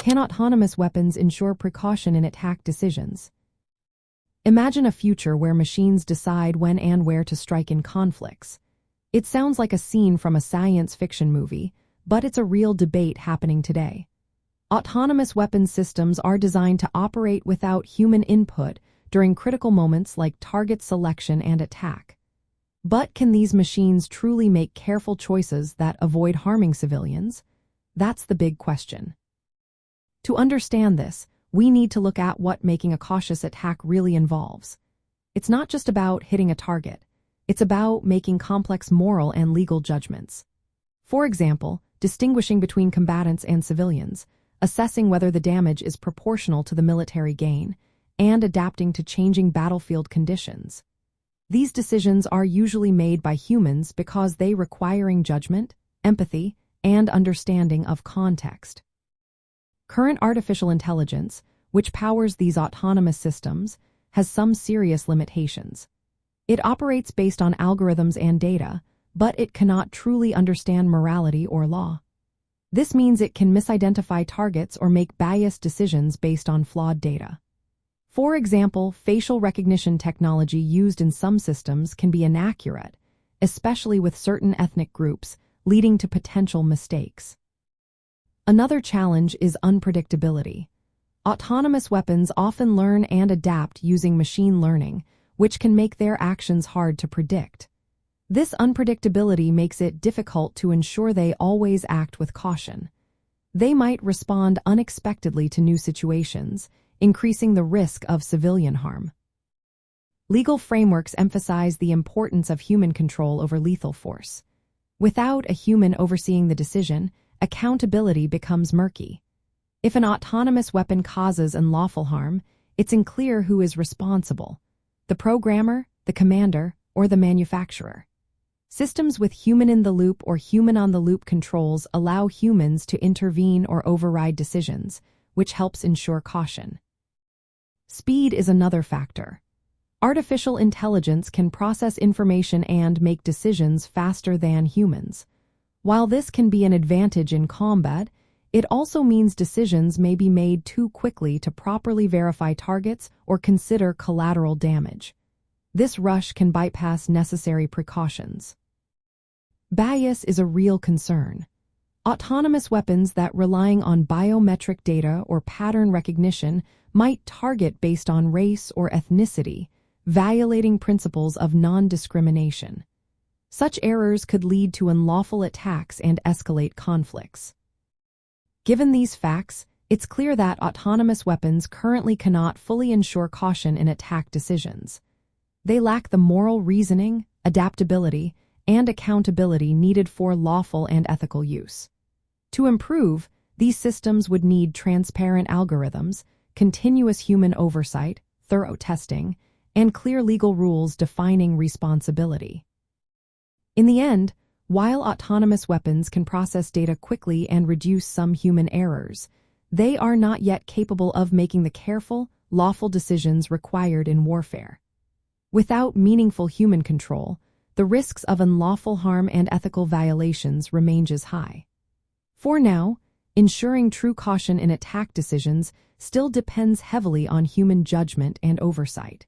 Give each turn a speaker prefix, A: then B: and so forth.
A: Can autonomous weapons ensure precaution in attack decisions? Imagine a future where machines decide when and where to strike in conflicts. It sounds like a scene from a science fiction movie, but it's a real debate happening today. Autonomous weapons systems are designed to operate without human input during critical moments like target selection and attack. But can these machines truly make careful choices that avoid harming civilians? That's the big question. To understand this, we need to look at what making a cautious attack really involves. It's not just about hitting a target. It's about making complex moral and legal judgments. For example, distinguishing between combatants and civilians, assessing whether the damage is proportional to the military gain, and adapting to changing battlefield conditions. These decisions are usually made by humans because they require judgment, empathy, and understanding of context. Current artificial intelligence, which powers these autonomous systems, has some serious limitations. It operates based on algorithms and data, but it cannot truly understand morality or law. This means it can misidentify targets or make biased decisions based on flawed data. For example, facial recognition technology used in some systems can be inaccurate, especially with certain ethnic groups, leading to potential mistakes. Another challenge is unpredictability. Autonomous weapons often learn and adapt using machine learning, which can make their actions hard to predict. This unpredictability makes it difficult to ensure they always act with caution. They might respond unexpectedly to new situations, increasing the risk of civilian harm. Legal frameworks emphasize the importance of human control over lethal force. Without a human overseeing the decision, accountability becomes murky. If an autonomous weapon causes unlawful harm, it's unclear who is responsible: the programmer, the commander, or the manufacturer. Systems with human-in-the-loop or human-on-the-loop controls allow humans to intervene or override decisions, which helps ensure caution. Speed is another factor. Artificial intelligence can process information and make decisions faster than humans. While this can be an advantage in combat, it also means decisions may be made too quickly to properly verify targets or consider collateral damage. This rush can bypass necessary precautions. Bias is a real concern. Autonomous weapons that relying on biometric data or pattern recognition might target based on race or ethnicity, violating principles of non-discrimination. Such errors could lead to unlawful attacks and escalate conflicts. Given these facts, it's clear that autonomous weapons currently cannot fully ensure caution in attack decisions. They lack the moral reasoning, adaptability, and accountability needed for lawful and ethical use. To improve, these systems would need transparent algorithms, continuous human oversight, thorough testing, and clear legal rules defining responsibility. In the end, while autonomous weapons can process data quickly and reduce some human errors, they are not yet capable of making the careful, lawful decisions required in warfare. Without meaningful human control, the risks of unlawful harm and ethical violations remain as high. For now, ensuring true caution in attack decisions still depends heavily on human judgment and oversight.